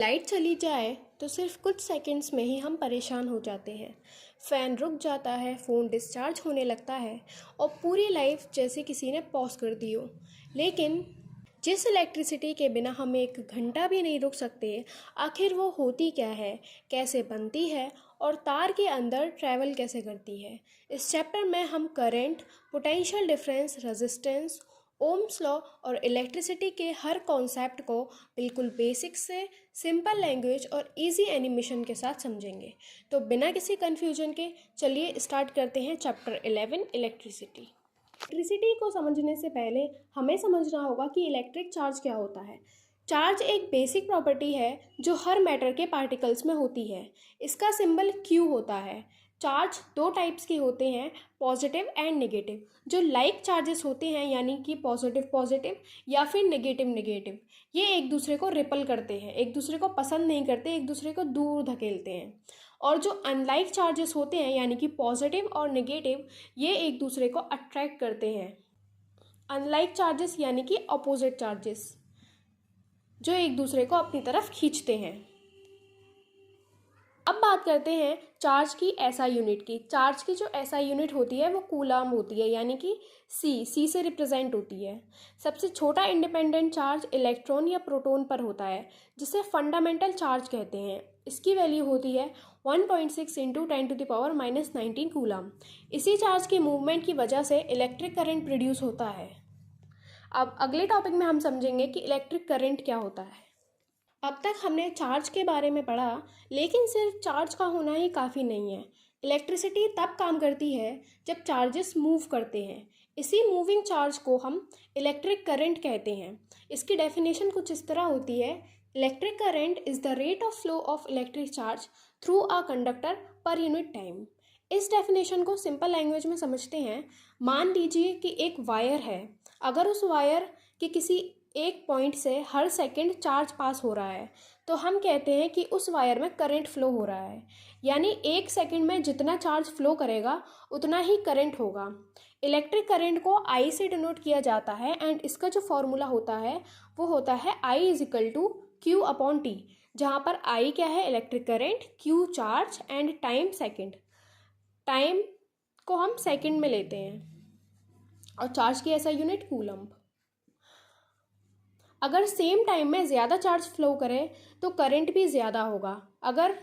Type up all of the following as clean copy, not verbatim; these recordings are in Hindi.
लाइट चली जाए तो सिर्फ कुछ सेकंड्स में ही हम परेशान हो जाते हैं। फ़ैन रुक जाता है, फ़ोन डिस्चार्ज होने लगता है और पूरी लाइफ जैसे किसी ने पॉज कर दी हो। लेकिन जिस इलेक्ट्रिसिटी के बिना हम एक घंटा भी नहीं रुक सकते, आखिर वो होती क्या है, कैसे बनती है और तार के अंदर ट्रैवल कैसे करती है। इस चैप्टर में हम current, potential difference, resistance, Ohm's law और इलेक्ट्रिसिटी के हर कॉन्सेप्ट को बिल्कुल बेसिक से सिंपल लैंग्वेज और इजी एनिमेशन के साथ समझेंगे। तो बिना किसी कन्फ्यूजन के चलिए स्टार्ट करते हैं चैप्टर 11 इलेक्ट्रिसिटी। इलेक्ट्रिसिटी को समझने से पहले हमें समझना होगा कि इलेक्ट्रिक चार्ज क्या होता है। चार्ज एक बेसिक प्रॉपर्टी है जो हर मैटर के पार्टिकल्स में होती है। इसका सिंबल Q होता है। चार्ज दो टाइप्स के होते हैं, पॉजिटिव एंड नेगेटिव। जो लाइक चार्जेस होते हैं यानी कि पॉजिटिव पॉजिटिव या फिर नेगेटिव नेगेटिव, ये एक दूसरे को रिपल करते हैं, एक दूसरे को पसंद नहीं करते, एक दूसरे को दूर धकेलते हैं। और जो अनलाइक चार्जेस होते हैं यानी कि पॉजिटिव और नेगेटिव, ये एक दूसरे को अट्रैक्ट करते हैं। अनलाइक चार्जेस यानी कि अपोजिट चार्जेस, जो एक दूसरे को अपनी तरफ खींचते हैं। अब बात करते हैं चार्ज की एसआई यूनिट की। चार्ज की जो एसआई यूनिट होती है वो कूलाम होती है, यानी कि सी से रिप्रेजेंट होती है। सबसे छोटा इंडिपेंडेंट चार्ज इलेक्ट्रॉन या प्रोटॉन पर होता है, जिसे फंडामेंटल चार्ज कहते हैं। इसकी वैल्यू होती है 1.6 इंटू 10⁻⁻19 कूलाम। इसी चार्ज के मूवमेंट की वजह से इलेक्ट्रिक करंट प्रोड्यूस होता है। अब अगले टॉपिक में हम समझेंगे कि इलेक्ट्रिक करंट क्या होता है। अब तक हमने चार्ज के बारे में पढ़ा, लेकिन सिर्फ चार्ज का होना ही काफ़ी नहीं है। इलेक्ट्रिसिटी तब काम करती है जब चार्जेस मूव करते हैं। इसी मूविंग चार्ज को हम इलेक्ट्रिक करंट कहते हैं। इसकी डेफिनेशन कुछ इस तरह होती है: electric current is the rate of flow of electric charge through a conductor per unit time. इस डेफिनेशन को सिंपल लैंग्वेज में समझते हैं। मान लीजिए कि एक वायर है। अगर उस वायर के किसी एक पॉइंट से हर सेकंड चार्ज पास हो रहा है, तो हम कहते हैं कि उस वायर में करंट फ्लो हो रहा है। यानी एक सेकंड में जितना चार्ज फ्लो करेगा उतना ही करंट होगा। इलेक्ट्रिक करंट को I से डिनोट किया जाता है एंड इसका जो फॉर्मूला होता है वो होता है I is to Q upon T, जहाँ पर I क्या है, electric current, Q charge and time second. Time को हम सेकंड में लेते हैं और चार्ज की ऐसा यूनिट कूलम। अगर सेम टाइम में ज़्यादा चार्ज फ्लो करे तो करंट भी ज़्यादा होगा, अगर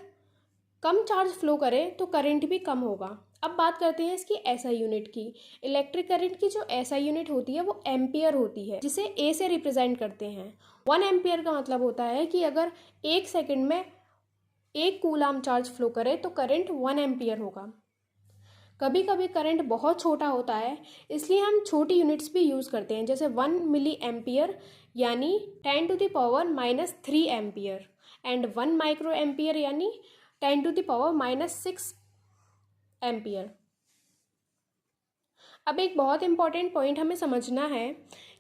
कम चार्ज फ्लो करे तो करंट भी कम होगा। अब बात करते हैं इसकी एसआई यूनिट की। इलेक्ट्रिक करंट की जो एसआई यूनिट होती है वो एम्पियर होती है, जिसे ए से रिप्रेजेंट करते हैं। 1 एम्पियर का मतलब होता है कि अगर एक सेकंड में 1 कूलाम चार्ज फ्लो करे तो करंट 1 एम्पियर होगा। कभी कभी करंट बहुत छोटा होता है, इसलिए हम छोटी यूनिट्स भी यूज़ करते हैं, जैसे 1 मिली एम्पियर यानी 10⁻³ एम्पियर एंड 1 माइक्रो एम्पियर यानी 10⁻⁻6 एम्पियर। अब एक बहुत इंपॉर्टेंट पॉइंट हमें समझना है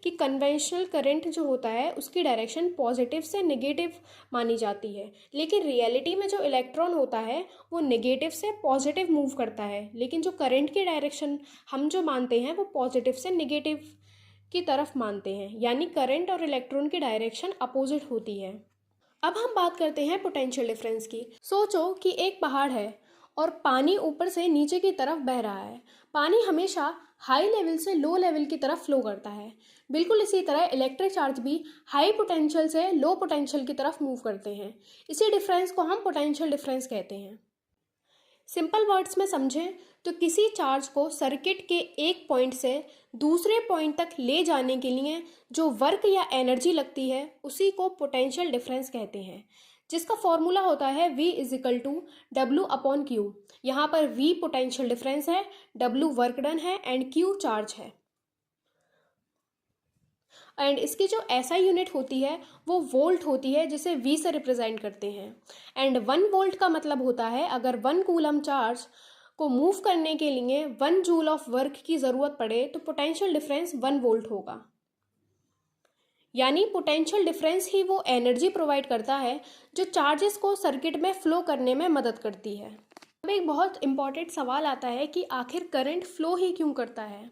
कि कन्वेंशनल करंट जो होता है उसकी डायरेक्शन पॉजिटिव से नेगेटिव मानी जाती है, लेकिन रियलिटी में जो इलेक्ट्रॉन होता है वो नेगेटिव से पॉजिटिव मूव करता है। लेकिन जो करंट की डायरेक्शन हम जो मानते हैं वो पॉजिटिव से नेगेटिव की तरफ मानते हैं, यानी करंट और इलेक्ट्रॉन की डायरेक्शन अपोजिट होती है। अब हम बात करते हैं पोटेंशियल डिफरेंस की। सोचो कि एक पहाड़ है और पानी ऊपर से नीचे की तरफ बह रहा है। पानी हमेशा हाई लेवल से लो लेवल की तरफ फ्लो करता है। बिल्कुल इसी तरह इलेक्ट्रिक चार्ज भी हाई पोटेंशियल से लो पोटेंशियल की तरफ मूव करते हैं। इसी डिफरेंस को हम पोटेंशियल डिफरेंस कहते हैं। सिंपल वर्ड्स में समझें तो किसी चार्ज को सर्किट के एक पॉइंट से दूसरे पॉइंट तक ले जाने के लिए जो वर्क या एनर्जी लगती है उसी को पोटेंशियल डिफरेंस कहते हैं, जिसका फॉर्मूला होता है V is to W upon Q। यहाँ पर V पोटेंशियल डिफरेंस है, W वर्क डन है एंड Q चार्ज है। एंड इसकी जो एसआई यूनिट होती है वो वोल्ट होती है, जिसे V से रिप्रेजेंट करते हैं। एंड 1 वोल्ट का मतलब होता है अगर 1 कूलम चार्ज को मूव करने के लिए 1 जूल ऑफ वर्क की ज़रूरत पड़े तो पोटेंशियल डिफरेंस 1 वोल्ट होगा। यानी पोटेंशियल डिफरेंस ही वो एनर्जी प्रोवाइड करता है जो चार्जेस को सर्किट में फ्लो करने में मदद करती है। अब एक बहुत इंपॉर्टेंट सवाल आता है कि आखिर करंट फ्लो ही क्यों करता है।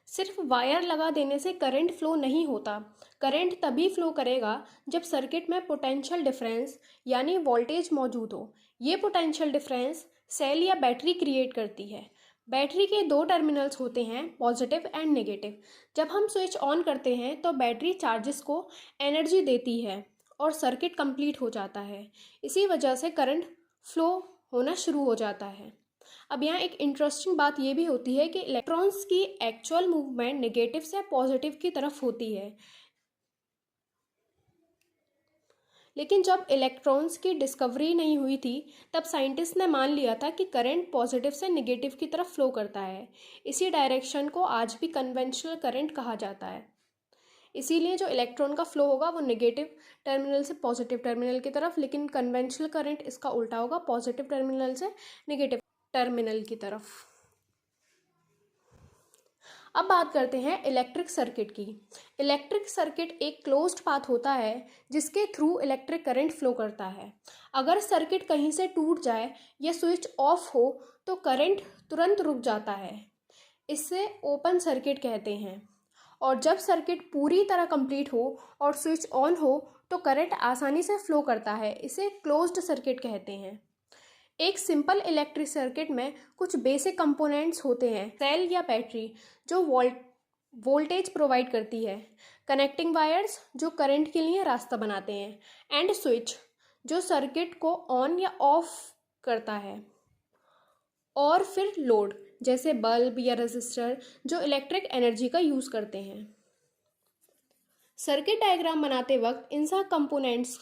सिर्फ वायर लगा देने से करंट फ्लो नहीं होता। करंट तभी फ्लो करेगा जब सर्किट में पोटेंशियल डिफरेंस यानी वोल्टेज मौजूद हो। ये पोटेंशियल डिफरेंस सेल या बैटरी क्रिएट करती है। बैटरी के दो टर्मिनल्स होते हैं, पॉजिटिव एंड नेगेटिव। जब हम स्विच ऑन करते हैं तो बैटरी चार्जेस को एनर्जी देती है और सर्किट कंप्लीट हो जाता है। इसी वजह से करंट फ्लो होना शुरू हो जाता है। अब यहाँ एक इंटरेस्टिंग बात ये भी होती है कि इलेक्ट्रॉन्स की एक्चुअल मूवमेंट नेगेटिव से पॉजिटिव की तरफ होती है, लेकिन जब इलेक्ट्रॉन्स की डिस्कवरी नहीं हुई थी तब साइंटिस्ट ने मान लिया था कि करंट पॉजिटिव से नेगेटिव की तरफ फ्लो करता है। इसी डायरेक्शन को आज भी कन्वेंशनल करंट कहा जाता है। इसीलिए जो इलेक्ट्रॉन का फ्लो होगा वो नेगेटिव टर्मिनल से पॉजिटिव टर्मिनल की तरफ, लेकिन कन्वेंशनल करंट इसका उल्टा होगा, पॉजिटिव टर्मिनल से नेगेटिव टर्मिनल की तरफ। अब बात करते हैं इलेक्ट्रिक सर्किट की। इलेक्ट्रिक सर्किट एक क्लोज्ड पाथ होता है जिसके थ्रू इलेक्ट्रिक करंट फ्लो करता है। अगर सर्किट कहीं से टूट जाए या स्विच ऑफ हो तो करंट तुरंत रुक जाता है। इससे ओपन सर्किट कहते हैं। और जब सर्किट पूरी तरह कंप्लीट हो और स्विच ऑन हो तो करंट आसानी से फ्लो करता है। इसे क्लोज्ड सर्किट कहते हैं। एक सिंपल इलेक्ट्रिक सर्किट में कुछ बेसिक कंपोनेंट्स होते हैं, सेल या बैटरी जो वोल्टेज प्रोवाइड करती है, कनेक्टिंग वायर्स जो करंट के लिए रास्ता बनाते हैं, एंड स्विच जो सर्किट को ऑन या ऑफ करता है, और फिर लोड जैसे बल्ब या रेजिस्टर जो इलेक्ट्रिक एनर्जी का यूज़ करते हैं। सर्किट डायग्राम बनाते वक्त इन सब कंपोनेंट्स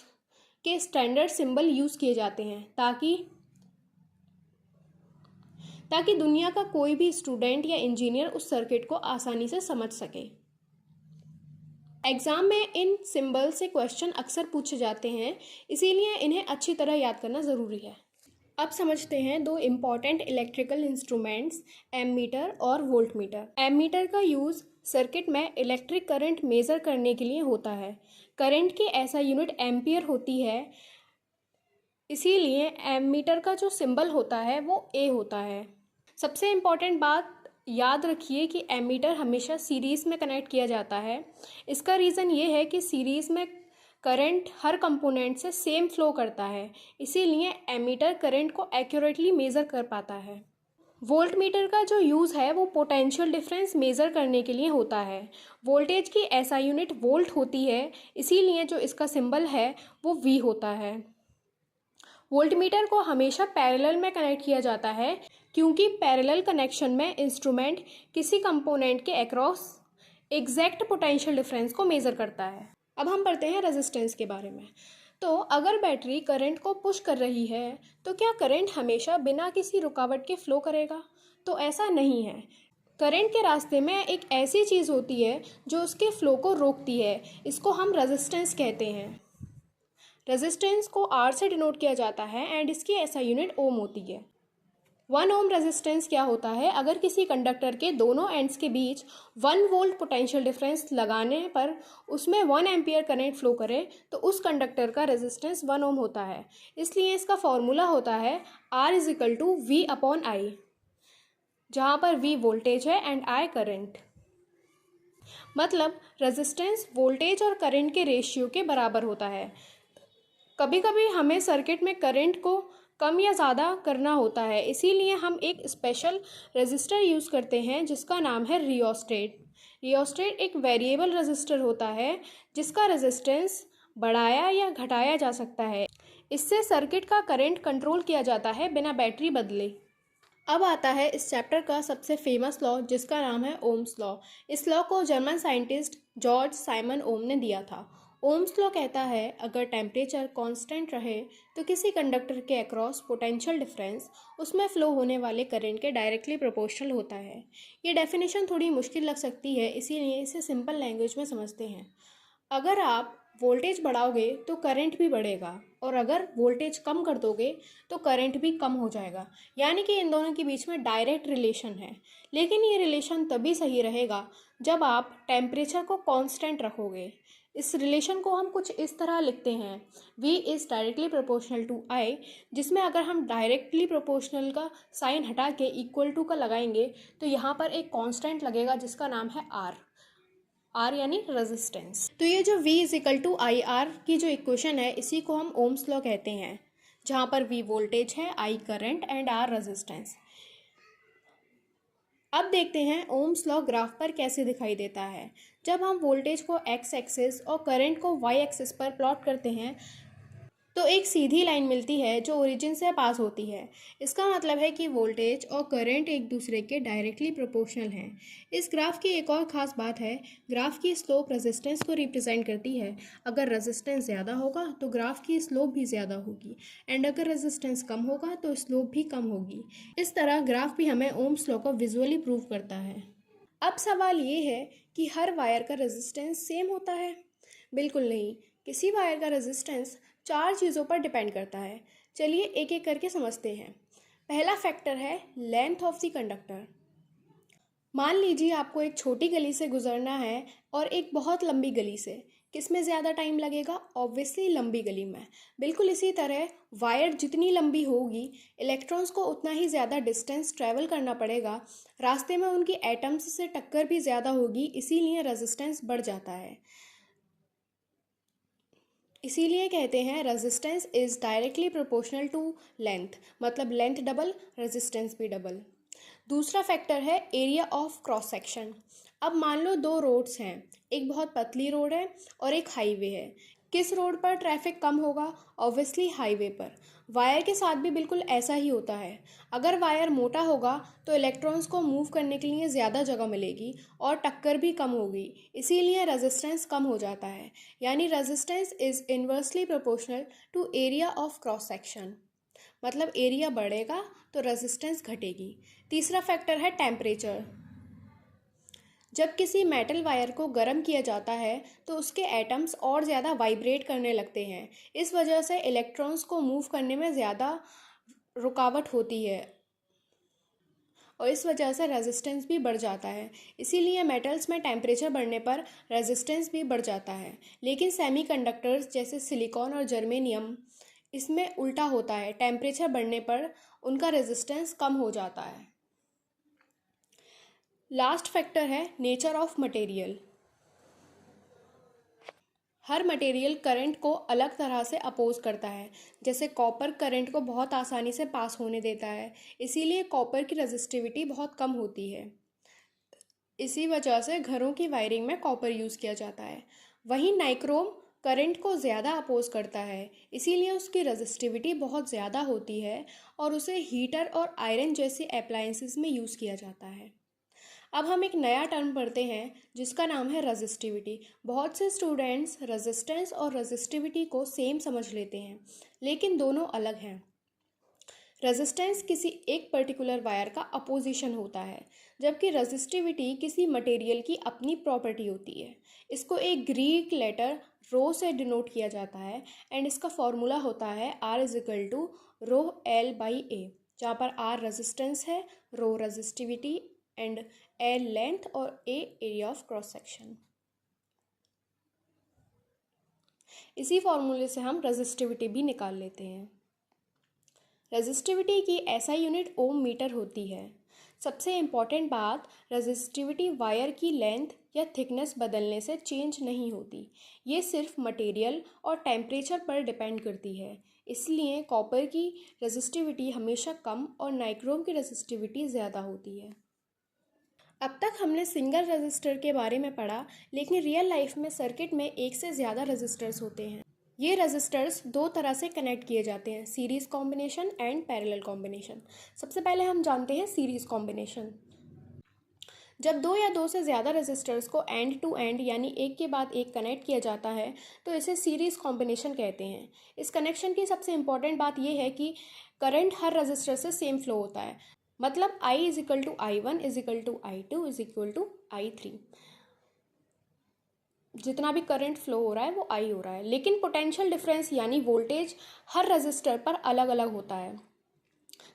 के स्टैंडर्ड सिंबल यूज़ किए जाते हैं ताकि दुनिया का कोई भी स्टूडेंट या इंजीनियर उस सर्किट को आसानी से समझ सके। एग्ज़ाम में इन सिंबल से क्वेश्चन अक्सर पूछे जाते हैं, इसीलिए इन्हें अच्छी तरह याद करना ज़रूरी है। अब समझते हैं दो इम्पॉर्टेंट इलेक्ट्रिकल इंस्ट्रूमेंट्स, एमीटर और वोल्टमीटर। एमीटर का यूज़ सर्किट में इलेक्ट्रिक करंट मेज़र करने के लिए होता है। करंट की ऐसा यूनिट एम्पियर होती है, इसीलिए एमीटर का जो सिंबल होता है वो ए होता है। सबसे इम्पॉर्टेंट बात याद रखिए कि एमीटर हमेशा सीरीज़ में कनेक्ट किया जाता है। इसका रीज़न ये है कि सीरीज़ में करंट हर कंपोनेंट से सेम फ्लो करता है, इसीलिए एमीटर करंट को एक्यूरेटली मेज़र कर पाता है। वोल्टमीटर का जो यूज़ है वो पोटेंशियल डिफरेंस मेज़र करने के लिए होता है। वोल्टेज की ऐसा यूनिट वोल्ट होती है, इसीलिए जो इसका सिंबल है वो वी होता है। वोल्टमीटर को हमेशा पैरेलल में कनेक्ट किया जाता है क्योंकि पैरेलल कनेक्शन में इंस्ट्रूमेंट किसी कंपोनेंट के अक्रॉस एग्जैक्ट पोटेंशियल डिफरेंस को मेज़र करता है। अब हम पढ़ते हैं रेजिस्टेंस के बारे में। तो अगर बैटरी करंट को पुश कर रही है तो क्या करंट हमेशा बिना किसी रुकावट के फ्लो करेगा? तो ऐसा नहीं है। करंट के रास्ते में एक ऐसी चीज़ होती है जो उसके फ्लो को रोकती है। इसको हम रेजिस्टेंस कहते हैं। रेजिस्टेंस को आर से डिनोट किया जाता है एंड इसकी ऐसा यूनिट ओम होती है। 1 ओम रेजिस्टेंस क्या होता है? अगर किसी कंडक्टर के दोनों एंड्स के बीच 1 वोल्ट पोटेंशियल डिफरेंस लगाने पर उसमें 1 एम्पियर करंट फ्लो करे तो उस कंडक्टर का रेजिस्टेंस 1 ओम होता है। इसलिए इसका फॉर्मूला होता है R=V/I, जहाँ पर V वोल्टेज है एंड I करंट। मतलब रेजिस्टेंस वोल्टेज और करंट के रेशियो के बराबर होता है। कभी कभी हमें सर्किट में करंट को कम या ज़्यादा करना होता है, इसीलिए हम एक स्पेशल रेजिस्टर यूज़ करते हैं जिसका नाम है रियोस्टेट। रियोस्टेट एक वेरिएबल रेजिस्टर होता है जिसका रेजिस्टेंस बढ़ाया या घटाया जा सकता है। इससे सर्किट का करंट कंट्रोल किया जाता है बिना बैटरी बदले। अब आता है इस चैप्टर का सबसे फेमस लॉ जिसका नाम है ओम्स लॉ। इस लॉ को जर्मन साइंटिस्ट जॉर्ज साइमन ओम ने दिया था। ओम्स लॉ कहता है अगर टेम्परेचर कांस्टेंट रहे तो किसी कंडक्टर के अक्रॉस पोटेंशियल डिफरेंस उसमें फ़्लो होने वाले करंट के डायरेक्टली प्रोपोर्शनल होता है। ये डेफिनेशन थोड़ी मुश्किल लग सकती है, इसीलिए इसे सिंपल लैंग्वेज में समझते हैं। अगर आप वोल्टेज बढ़ाओगे तो करंट भी बढ़ेगा और अगर वोल्टेज कम कर दोगे तो करंट भी कम हो जाएगा, यानी कि इन दोनों के बीच में डायरेक्ट रिलेशन है। लेकिन ये रिलेशन तभी सही रहेगा जब आप टेम्परेचर को कांस्टेंट रखोगे। इस रिलेशन को हम कुछ इस तरह लिखते हैं, V is directly proportional to I, जिसमें अगर हम डायरेक्टली प्रोपोर्शनल का साइन हटा के इक्वल टू का लगाएंगे तो यहाँ पर एक कांस्टेंट लगेगा जिसका नाम है R यानी रेजिस्टेंस। तो ये जो V is equal to I R की जो इक्वेशन है इसी को हम ओम्स लॉ कहते हैं, जहाँ पर V वोल्टेज है, I current and R resistance. अब देखते हैं ओम्स लॉ ग्राफ पर कैसे दिखाई देता है। जब हम वोल्टेज को एक्स एक्सिस और करंट को वाई एक्सिस पर प्लॉट करते हैं तो एक सीधी लाइन मिलती है जो ओरिजिन से पास होती है। इसका मतलब है कि वोल्टेज और करंट एक दूसरे के डायरेक्टली प्रोपोर्शनल हैं। इस ग्राफ की एक और ख़ास बात है, ग्राफ की स्लोप रेजिस्टेंस को रिप्रेजेंट करती है। अगर रेजिस्टेंस ज़्यादा होगा तो ग्राफ की स्लोप भी ज़्यादा होगी एंड अगर रेजिस्टेंस कम होगा तो स्लोप भी कम होगी। इस तरह ग्राफ भी हमें ओम्स लॉ को विजुअली प्रूव करता है। अब सवाल ये है कि हर वायर का रेजिस्टेंस सेम होता है? बिल्कुल नहीं, किसी वायर का रेजिस्टेंस 4 चीज़ों पर डिपेंड करता है। चलिए एक एक करके समझते हैं। पहला फैक्टर है लेंथ ऑफ द कंडक्टर। मान लीजिए आपको एक छोटी गली से गुजरना है और एक बहुत लंबी गली से, किस में ज़्यादा टाइम लगेगा? ऑब्वियसली लंबी गली में। बिल्कुल इसी तरह वायर जितनी लंबी होगी इलेक्ट्रॉन्स को उतना ही ज़्यादा डिस्टेंस ट्रैवल करना पड़ेगा। रास्ते में उनकी एटम्स से टक्कर भी ज़्यादा होगी, इसीलिए रेजिस्टेंस बढ़ जाता है। इसीलिए कहते हैं resistance is directly proportional to length, मतलब लेंथ डबल रेजिस्टेंस भी डबल। दूसरा फैक्टर है एरिया ऑफ क्रॉस सेक्शन। अब मान लो 2 रोड्स हैं, एक बहुत पतली रोड है और एक हाईवे है। किस रोड पर ट्रैफिक कम होगा? ऑब्वियसली हाईवे पर। वायर के साथ भी बिल्कुल ऐसा ही होता है। अगर वायर मोटा होगा तो इलेक्ट्रॉन्स को मूव करने के लिए ज़्यादा जगह मिलेगी और टक्कर भी कम होगी, इसीलिए रेजिस्टेंस कम हो जाता है। यानी resistance is inversely proportional to area of cross section, मतलब एरिया बढ़ेगा तो रेजिस्टेंस घटेगी। तीसरा फैक्टर है टेम्परेचर। जब किसी मेटल वायर को गर्म किया जाता है तो उसके एटम्स और ज़्यादा वाइब्रेट करने लगते हैं। इस वजह से इलेक्ट्रॉन्स को मूव करने में ज़्यादा रुकावट होती है और इस वजह से रेजिस्टेंस भी बढ़ जाता है। इसीलिए मेटल्स में टेम्परेचर बढ़ने पर रेजिस्टेंस भी बढ़ जाता है। लेकिन सेमीकंडक्टर्स जैसे सिलिकॉन और जर्मेनियम, इसमें उल्टा होता है, टेम्परेचर बढ़ने पर उनका रेजिस्टेंस कम हो जाता है। लास्ट फैक्टर है nature of material. Her material current को अलग तरह से अपोज करता है। जैसे कॉपर करंट को बहुत आसानी से पास होने देता है, इसीलिए कॉपर की रेजिस्टिविटी बहुत कम होती है। इसी वजह से घरों की वायरिंग में कॉपर यूज़ किया जाता है। वहीं नाइक्रोम करंट को ज़्यादा अपोज करता है, इसीलिए उसकी रेजिस्टिविटी बहुत ज़्यादा होती है और उसे हीटर और आयरन जैसी अप्लायंसेस में यूज़ किया जाता है। अब हम एक नया टर्म पढ़ते हैं जिसका नाम है रेजिस्टिविटी। बहुत से स्टूडेंट्स रेजिस्टेंस और रेजिस्टिविटी को सेम समझ लेते हैं, लेकिन दोनों अलग हैं। रेजिस्टेंस किसी एक पर्टिकुलर वायर का अपोजिशन होता है, जबकि रेजिस्टिविटी किसी मटेरियल की अपनी प्रॉपर्टी होती है। इसको एक ग्रीक लेटर रो से डिनोट किया जाता है एंड इसका फॉर्मूला होता है R is equal to rho L by A, जहाँ पर R रेजिस्टेंस है, rho resistivity and L length और A area of cross section. इसी फॉर्मूले से हम रेजिस्टिविटी भी निकाल लेते हैं। रेजिस्टिविटी की ऐसा यूनिट ओम मीटर होती है। सबसे इम्पॉर्टेंट बात, रेजिस्टिविटी वायर की लेंथ या थिकनेस बदलने से चेंज नहीं होती। ये सिर्फ मटेरियल और टेम्परेचर पर डिपेंड करती है। इसलिए कॉपर की रेजिस्टिविटी हमेशा कम और नाइक्रोम की रेजिस्टिविटी ज़्यादा होती है। अब तक हमने सिंगल रेजिस्टर के बारे में पढ़ा, लेकिन रियल लाइफ में सर्किट में एक से ज़्यादा रेजिस्टर्स होते हैं। ये रेजिस्टर्स 2 तरह से कनेक्ट किए जाते हैं, series combination and parallel combination. सबसे पहले हम जानते हैं सीरीज़ कॉम्बिनेशन। जब 2 या 2 से ज़्यादा रेजिस्टर्स को एंड टू एंड यानी एक के बाद एक कनेक्ट किया जाता है तो इसे सीरीज़ कॉम्बिनेशन कहते हैं। इस कनेक्शन की सबसे इम्पॉर्टेंट बात यह है कि करंट हर रेजिस्टर से सेम फ्लो होता है, मतलब I is equal to I1 is equal to I2 is equal to I3। जितना भी करंट फ्लो हो रहा है वो I हो रहा है, लेकिन पोटेंशियल डिफरेंस यानी वोल्टेज हर रेजिस्टर पर अलग अलग होता है।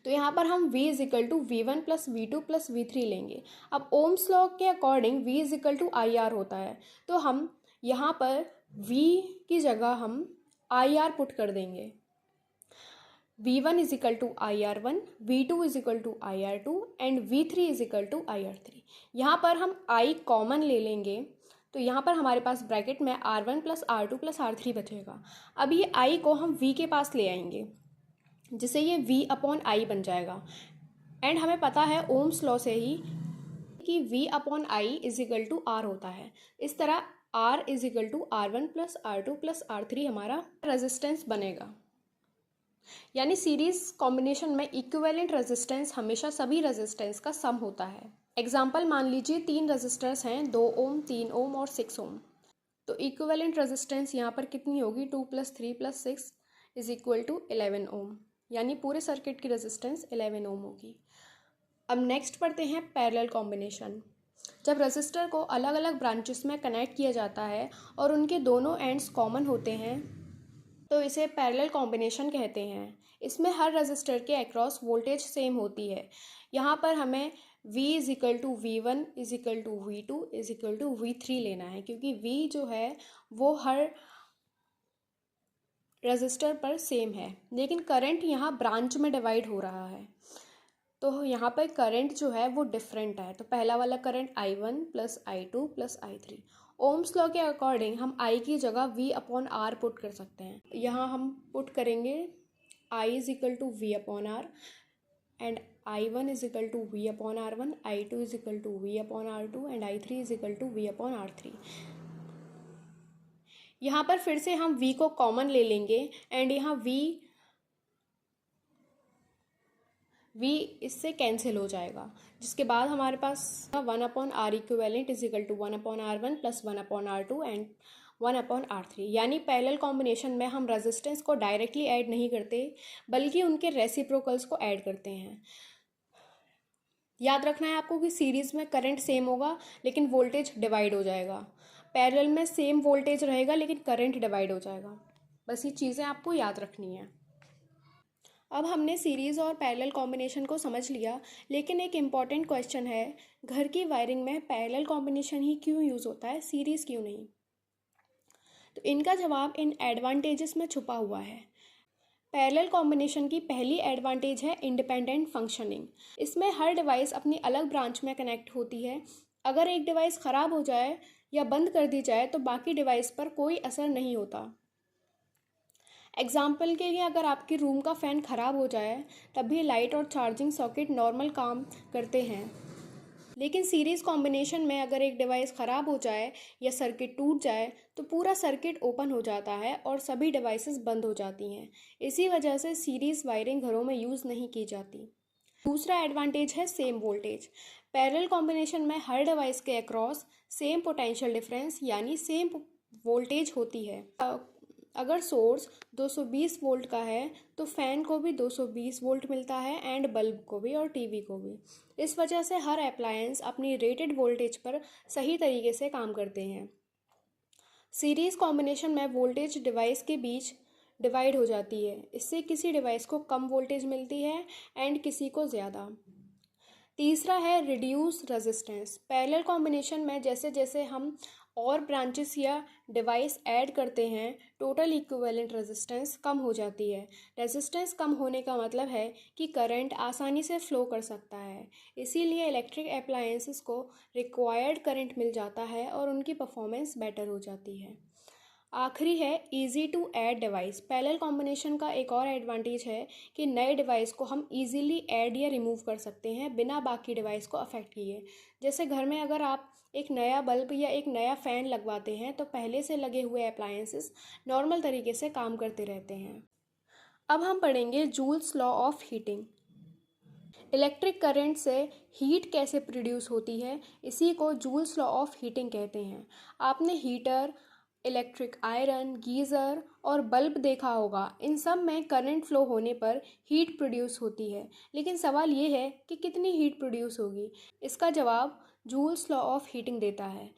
तो यहाँ पर हम V is equal to V1 plus V2 plus V3 लेंगे। अब ओम्स लॉ के according V is equal to IR होता है, तो हम यहाँ पर V की जगह हम IR पुट कर देंगे। V1 is equal to IR1, V2 is equal to IR2 and V3 is equal to IR3। यहाँ पर हम I कॉमन ले लेंगे तो यहाँ पर हमारे पास ब्रैकेट में R1 plus R2 plus R3 बचेगा। अब ये I को हम V के पास ले आएंगे जिससे ये V अपॉन I बन जाएगा। एंड हमें पता है ओम्स लॉ से ही कि V upon I is equal to R होता है। इस तरह R is equal to R1 plus R2 plus R3 हमारा रेजिस्टेंस बनेगा। यानी सीरीज कॉम्बिनेशन में इक्विवेलेंट रेजिस्टेंस हमेशा सभी रेजिस्टेंस का सम होता है। एग्जाम्पल मान लीजिए 3 रेजिस्टर्स हैं, 2 ओम, 3 ओम और 6 ओम। तो इक्विवेलेंट रेजिस्टेंस यहाँ पर कितनी होगी, 2 plus 3 plus 6 is equal to 11 ohm. यानी पूरे सर्किट की रेजिस्टेंस 11 ओम होगी। अब नेक्स्ट पढ़ते हैं पैरेलल कॉम्बिनेशन। जब रेजिस्टर को अलग अलग ब्रांचेस में कनेक्ट किया जाता है और उनके दोनों एंड्स कॉमन होते हैं तो इसे पैरेलल कॉम्बिनेशन कहते हैं। इसमें हर रेजिस्टर के अक्रॉस वोल्टेज सेम होती है। यहाँ पर हमें V is equal to V1 is equal to V2 is equal to V3 लेना है, क्योंकि V जो है वो हर रेजिस्टर पर सेम है, लेकिन करंट यहाँ ब्रांच में डिवाइड हो रहा है तो यहाँ पर करंट जो है वो डिफरेंट है। तो पहला वाला current I1 plus I2 plus I3। Ohms law के अकॉर्डिंग हम I की जगह V अपॉन R पुट कर सकते हैं। यहाँ हम पुट करेंगे I is equal to V upon R and I1 is equal to V upon R1, I2 is equal to V upon R2 and I3 is equal to V upon R3। यहाँ पर फिर से हम V को कॉमन ले लेंगे एंड यहाँ V इससे कैंसिल हो जाएगा, जिसके बाद हमारे पास 1 upon R equivalent is equal to 1 upon R1 plus 1 upon R2 and 1 upon R3। यानी पैरेलल कॉम्बिनेशन में हम रेजिस्टेंस को डायरेक्टली ऐड नहीं करते बल्कि उनके रेसिप्रोकल्स को ऐड करते हैं। याद रखना है आपको कि सीरीज़ में करंट सेम होगा लेकिन वोल्टेज डिवाइड हो जाएगा, पैरेलल में सेम वोल्टेज रहेगा लेकिन करंट डिवाइड हो जाएगा। बस ये चीज़ें आपको याद रखनी है। अब हमने सीरीज़ और पैरेलल कॉम्बिनेशन को समझ लिया, लेकिन एक इम्पॉर्टेंट क्वेश्चन है, घर की वायरिंग में पैरेलल कॉम्बिनेशन ही क्यों यूज़ होता है, सीरीज़ क्यों नहीं? तो इनका जवाब इन एडवांटेजेस में छुपा हुआ है। पैरेलल कॉम्बिनेशन की पहली एडवांटेज है इंडिपेंडेंट फंक्शनिंग। इसमें हर डिवाइस अपनी अलग ब्रांच में कनेक्ट होती है। अगर एक डिवाइस ख़राब हो जाए या बंद कर दी जाए तो बाकी डिवाइस पर कोई असर नहीं होता। एग्जाम्पल के लिए अगर आपकी रूम का फ़ैन ख़राब हो जाए तब भी लाइट और चार्जिंग सॉकेट नॉर्मल काम करते हैं, लेकिन सीरीज़ कॉम्बिनेशन में अगर एक डिवाइस ख़राब हो जाए या सर्किट टूट जाए तो पूरा सर्किट ओपन हो जाता है और सभी डिवाइसेस बंद हो जाती हैं। इसी वजह से सीरीज़ वायरिंग घरों में यूज़ नहीं की जाती। दूसरा एडवांटेज है सेम वोल्टेज। पैरेलल कॉम्बिनेशन में हर डिवाइस के अक्रॉस सेम पोटेंशियल डिफरेंस यानी सेम वोल्टेज होती है। अगर सोर्स 220 वोल्ट का है तो फ़ैन को भी 220 वोल्ट मिलता है एंड बल्ब को भी और टीवी को भी। इस वजह से हर अप्लायंस अपनी रेटेड वोल्टेज पर सही तरीके से काम करते हैं। सीरीज़ कॉम्बिनेशन में वोल्टेज डिवाइस के बीच डिवाइड हो जाती है। इससे किसी डिवाइस को कम वोल्टेज मिलती है एंड किसी को ज़्यादा। तीसरा है रिड्यूस रेजिस्टेंस। पैरेलल कॉम्बिनेशन में जैसे जैसे हम और ब्रांचेस या डिवाइस ऐड करते हैं टोटल इक्विवेलेंट रेजिस्टेंस कम हो जाती है। रेजिस्टेंस कम होने का मतलब है कि करंट आसानी से फ्लो कर सकता है, इसीलिए इलेक्ट्रिक अप्लायंसेस को रिक्वायर्ड करंट मिल जाता है और उनकी परफॉर्मेंस बेटर हो जाती है। आखिरी है easy to add device. Parallel combination का एक और एडवांटेज है कि नए डिवाइस को हम इजीली ऐड या रिमूव कर सकते हैं बिना बाकी डिवाइस को अफेक्ट किए। जैसे घर में अगर आप एक नया बल्ब या एक नया फ़ैन लगवाते हैं तो पहले से लगे हुए अप्लायंसेस नॉर्मल तरीके से काम करते रहते हैं। अब हम पढ़ेंगे joules law of heating. Electric current से हीट कैसे प्रोड्यूस होती है, इसी को जूल्स लॉ ऑफ हीटिंग कहते हैं। आपने हीटर, इलेक्ट्रिक आयरन, गीज़र और बल्ब देखा होगा। इन सब में करंट फ्लो होने पर हीट प्रोड्यूस होती है, लेकिन सवाल ये है कि कितनी हीट प्रोड्यूस होगी। इसका जवाब जूल्स लॉ ऑफ हीटिंग देता है।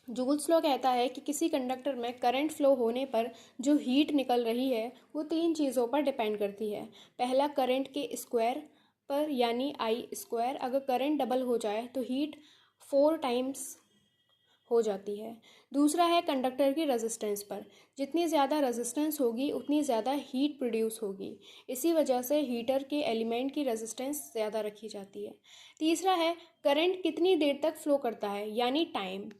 जूल्स लॉ कहता है कि किसी कंडक्टर में करंट फ्लो होने पर जो हीट निकल रही है वो 3 चीज़ों पर डिपेंड करती है। पहला करंट के स्क्वायर पर यानी I स्क्वायर। अगर करंट डबल हो जाए तो हीट 4 टाइम्स हो जाती है। दूसरा है कंडक्टर की रेजिस्टेंस पर, जितनी ज़्यादा रेजिस्टेंस होगी उतनी ज़्यादा हीट प्रोड्यूस होगी। इसी वजह से हीटर के एलिमेंट की रेजिस्टेंस ज़्यादा रखी जाती है। तीसरा है करंट कितनी देर तक फ्लो करता है, यानी टाइम।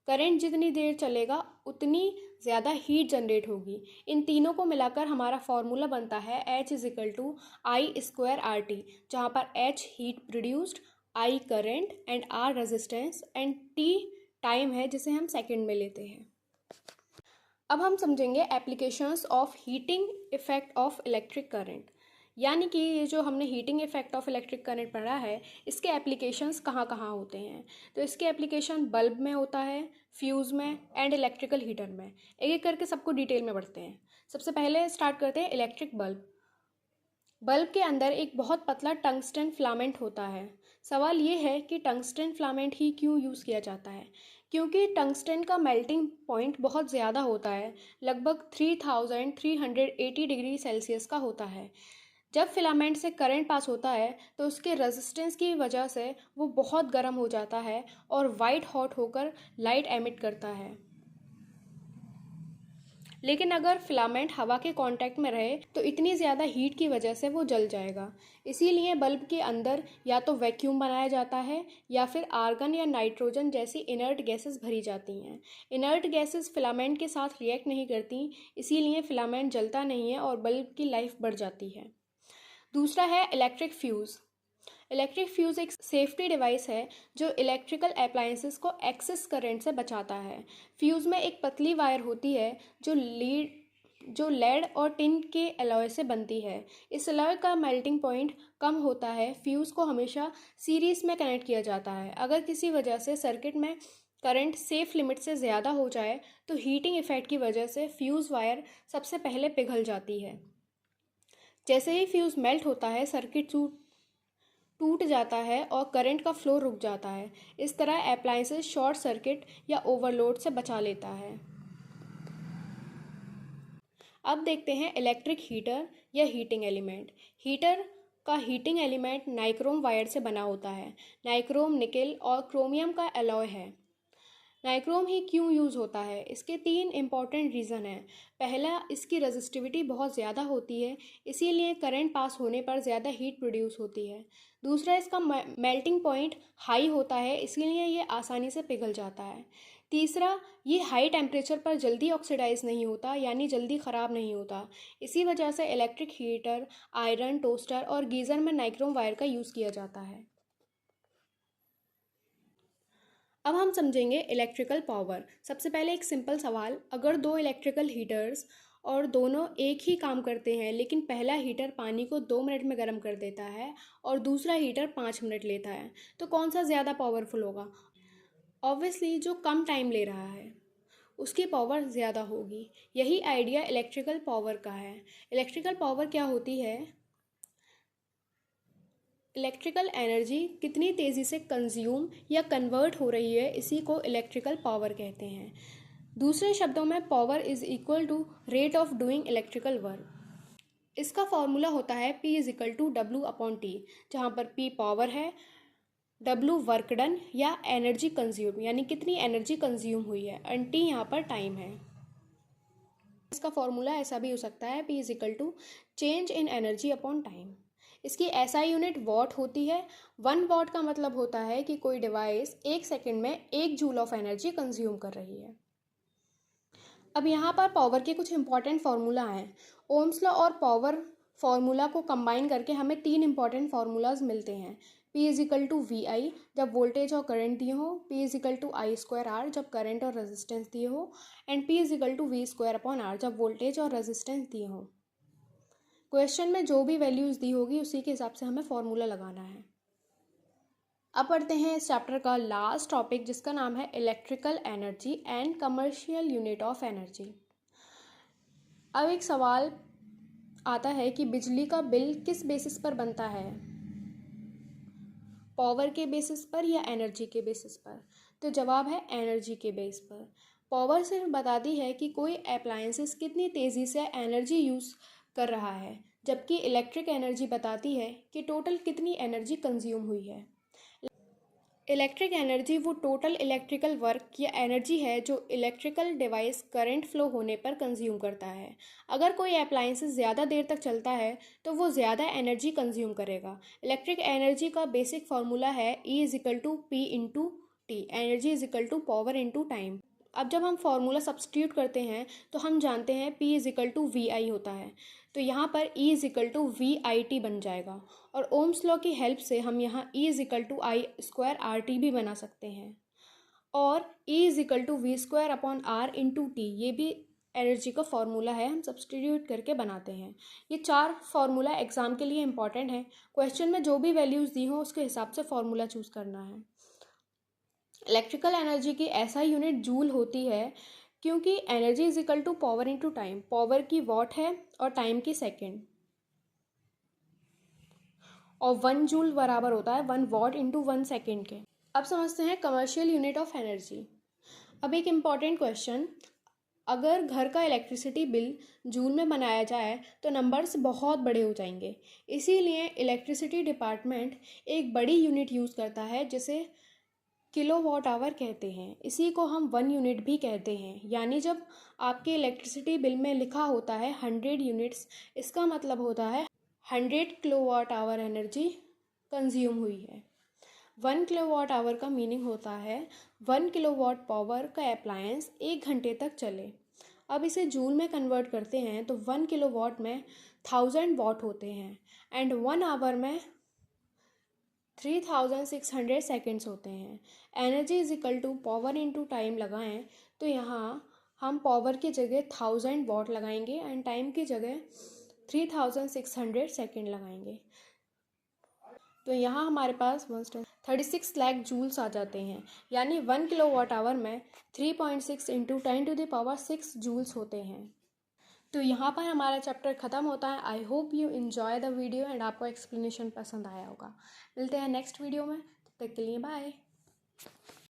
करंट जितनी देर चलेगा उतनी ज़्यादा हीट जनरेट होगी। इन तीनों को मिलाकर हमारा फॉर्मूला बनता है H=I²RT, जहाँ पर H heat produced, I current and R resistance and T time है जिसे हम सेकंड में लेते हैं। अब हम समझेंगे applications of heating effect of electric current, यानी कि ये जो हमने heating effect of electric current पढ़ा है इसके एप्लीकेशंस कहाँ कहाँ होते हैं। तो इसके एप्लीकेशन बल्ब में होता है, फ्यूज़ में एंड इलेक्ट्रिकल हीटर में। एक एक करके सबको डिटेल में पढ़ते हैं। सबसे पहले स्टार्ट करते हैं इलेक्ट्रिक बल्ब। बल्ब के अंदर एक बहुत पतला टंगस्टन फिलामेंट होता है। सवाल ये है कि टंगस्टन फिलामेंट ही क्यों यूज़ किया जाता है, क्योंकि टंगस्टन का मेल्टिंग पॉइंट बहुत ज़्यादा होता है, लगभग 3380 डिग्री सेल्सियस का होता है। जब फिलामेंट से करंट पास होता है तो उसके रेजिस्टेंस की वजह से वो बहुत गर्म हो जाता है और वाइट हॉट होकर लाइट एमिट करता है। लेकिन अगर फिलामेंट हवा के कांटेक्ट में रहे तो इतनी ज़्यादा हीट की वजह से वो जल जाएगा। इसीलिए बल्ब के अंदर या तो वैक्यूम बनाया जाता है या फिर आर्गन या नाइट्रोजन जैसी इनर्ट गैसेस भरी जाती हैं। इनर्ट गैसेस फिलामेंट के साथ रिएक्ट नहीं करती, इसीलिए फिलामेंट जलता नहीं है और बल्ब की लाइफ बढ़ जाती है। दूसरा है इलेक्ट्रिक फ्यूज़। इलेक्ट्रिक फ्यूज़ एक सेफ्टी डिवाइस है जो इलेक्ट्रिकल अप्लायंसेस को एक्सेस करंट से बचाता है। फ्यूज़ में एक पतली वायर होती है जो लेड और टिन के एलॉय से बनती है। इस एलॉय का मेल्टिंग पॉइंट कम होता है। फ्यूज़ को हमेशा सीरीज में कनेक्ट किया जाता है। अगर किसी वजह से सर्किट में करंट सेफ लिमिट से ज़्यादा हो जाए तो हीटिंग इफेक्ट की वजह से फ्यूज़ वायर सबसे पहले पिघल जाती है। जैसे ही फ्यूज़ मेल्ट होता है सर्किट टूट जाता है और करंट का फ्लो रुक जाता है। इस तरह अप्लायंसेस शॉर्ट सर्किट या ओवरलोड से बचा लेता है। अब देखते हैं इलेक्ट्रिक हीटर या हीटिंग एलिमेंट। हीटर का हीटिंग एलिमेंट नाइक्रोम वायर से बना होता है। नाइक्रोम निकेल और क्रोमियम का एलॉय है। नाइक्रोम ही क्यों यूज़ होता है, इसके 3 इम्पॉर्टेंट रीज़न हैं। पहला, इसकी रेजिस्टिविटी बहुत ज़्यादा होती है, इसीलिए करंट पास होने पर ज़्यादा हीट प्रोड्यूस होती है। दूसरा, इसका मेल्टिंग पॉइंट हाई होता है, इसीलिए ये आसानी से पिघल जाता है। तीसरा, ये हाई टेम्परेचर पर जल्दी ऑक्सीडाइज नहीं होता, यानी जल्दी ख़राब नहीं होता। इसी वजह से इलेक्ट्रिक हीटर, आयरन, टोस्टर और गीज़र में नाइक्रोम वायर का यूज़ किया जाता है। अब हम समझेंगे इलेक्ट्रिकल पावर। सबसे पहले एक सिंपल सवाल, अगर 2 इलेक्ट्रिकल हीटर्स और दोनों एक ही काम करते हैं लेकिन पहला हीटर पानी को 2 मिनट में गर्म कर देता है और दूसरा हीटर 5 मिनट लेता है, तो कौन सा ज़्यादा पावरफुल होगा? ऑब्वियसली जो कम टाइम ले रहा है उसकी पावर ज़्यादा होगी। यही आइडिया इलेक्ट्रिकल पावर का है। इलेक्ट्रिकल पावर क्या होती है? इलेक्ट्रिकल एनर्जी कितनी तेज़ी से कंज्यूम या कन्वर्ट हो रही है, इसी को इलेक्ट्रिकल पावर कहते हैं। दूसरे शब्दों में power is equal to rate of doing electrical work. इसका फॉर्मूला होता है P=W/T, जहाँ पर P पावर है, W वर्क डन या एनर्जी कंज्यूम यानी कितनी एनर्जी कंज्यूम हुई है, एंड T यहाँ पर टाइम है। इसका फॉर्मूला ऐसा भी हो सकता है P= change in energy upon time. इसकी एसआई यूनिट वॉट होती है। 1 वॉट का मतलब होता है कि कोई डिवाइस 1 सेकेंड में 1 जूल ऑफ एनर्जी कंज्यूम कर रही है। अब यहाँ पर पावर के कुछ इंपॉर्टेंट फार्मूला हैं। ओम्स लॉ और पावर फार्मूला को कंबाइन करके हमें 3 इंपॉर्टेंट फार्मूलाज मिलते हैं। P=VI जब वोल्टेज और करंट दिए हो, P=I²R जब करंट और रेजिस्टेंस दिए हो, एंड P=V²/R जब वोल्टेज और रेजिस्टेंस दिए हो। क्वेश्चन में जो भी वैल्यूज़ दी होगी उसी के हिसाब से हमें फॉर्मूला लगाना है। अब पढ़ते हैं इस चैप्टर का लास्ट टॉपिक, जिसका नाम है electrical energy and commercial unit of energy. अब एक सवाल आता है कि बिजली का बिल किस बेसिस पर बनता है, पावर के बेसिस पर या एनर्जी के बेसिस पर? तो जवाब है एनर्जी के बेस पर। पावर सिर्फ बताती है कि कोई अप्लायंसेस कितनी तेज़ी से एनर्जी यूज़ कर रहा है, जबकि इलेक्ट्रिक एनर्जी बताती है कि टोटल कितनी एनर्जी कंज्यूम हुई है। इलेक्ट्रिक एनर्जी वो टोटल इलेक्ट्रिकल वर्क या एनर्जी है जो इलेक्ट्रिकल डिवाइस करंट फ्लो होने पर कंज्यूम करता है। अगर कोई अप्लायंसेस ज़्यादा देर तक चलता है तो वो ज़्यादा एनर्जी कंज्यूम करेगा। इलेक्ट्रिक एनर्जी का बेसिक फार्मूला है E is equal to P into T, energy is equal to power into time. अब जब हम फार्मूला सब्स्टिट्यूट करते हैं तो हम जानते हैं P is equal to V I होता है, तो यहाँ पर E is equal to V I T बन जाएगा। और ओम्स लॉ की हेल्प से हम यहाँ E is equal to I square R T भी बना सकते हैं। और E is equal to V square upon R into T, ये भी एनर्जी का फार्मूला है, हम सब्सटीट्यूट करके बनाते हैं। ये 4 फार्मूला एग्जाम के लिए इंपॉर्टेंट है। क्वेश्चन में जो भी वैल्यूज़ दी हो उसके हिसाब से फार्मूला चूज़ करना है। इलेक्ट्रिकल एनर्जी की ऐसा यूनिट जूल होती है क्योंकि energy is equal to power into time, power की वॉट है और टाइम की सेकेंड, और 1 जूल बराबर होता है 1 वॉट इंटू 1 सेकेंड के। अब समझते हैं कमर्शियल यूनिट ऑफ एनर्जी। अब एक इम्पॉर्टेंट क्वेश्चन, अगर घर का इलेक्ट्रिसिटी बिल जूल में बनाया जाए तो नंबर्स बहुत बड़े हो जाएंगे। इसीलिए इलेक्ट्रिसिटी डिपार्टमेंट एक बड़ी यूनिट यूज़ करता है जिसे किलो वॉट आवर कहते हैं। इसी को हम 1 यूनिट भी कहते हैं। यानी जब आपके इलेक्ट्रिसिटी बिल में लिखा होता है 100 यूनिट्स, इसका मतलब होता है 100 kilowatt hour energy consume हुई है। 1 किलो वाट आवर का मीनिंग होता है 1 किलो वाट पावर का अप्लायंस 1 घंटे तक चले। अब इसे जूल में कन्वर्ट करते हैं तो 1 किलो वाट में 1000 वाट होते हैं एंड 1 आवर में 3600 सेकेंड्स होते हैं। Energy is equal to power into time लगाएं तो यहाँ हम पावर की जगह 1000 वाट लगाएंगे एंड टाइम की जगह 3600 सेकेंड लगाएंगे। तो यहाँ हमारे पास 36 लाख जूल्स आ जाते हैं। यानी 1 किलो वाट आवर में 3.6 इंटू 10⁻6 जूल्स होते हैं। तो यहाँ पर हमारा चैप्टर ख़त्म होता है। I hope you enjoy the video and आपको एक्सप्लेनेशन पसंद आया होगा। मिलते हैं नेक्स्ट वीडियो में, तब तक के लिए बाय।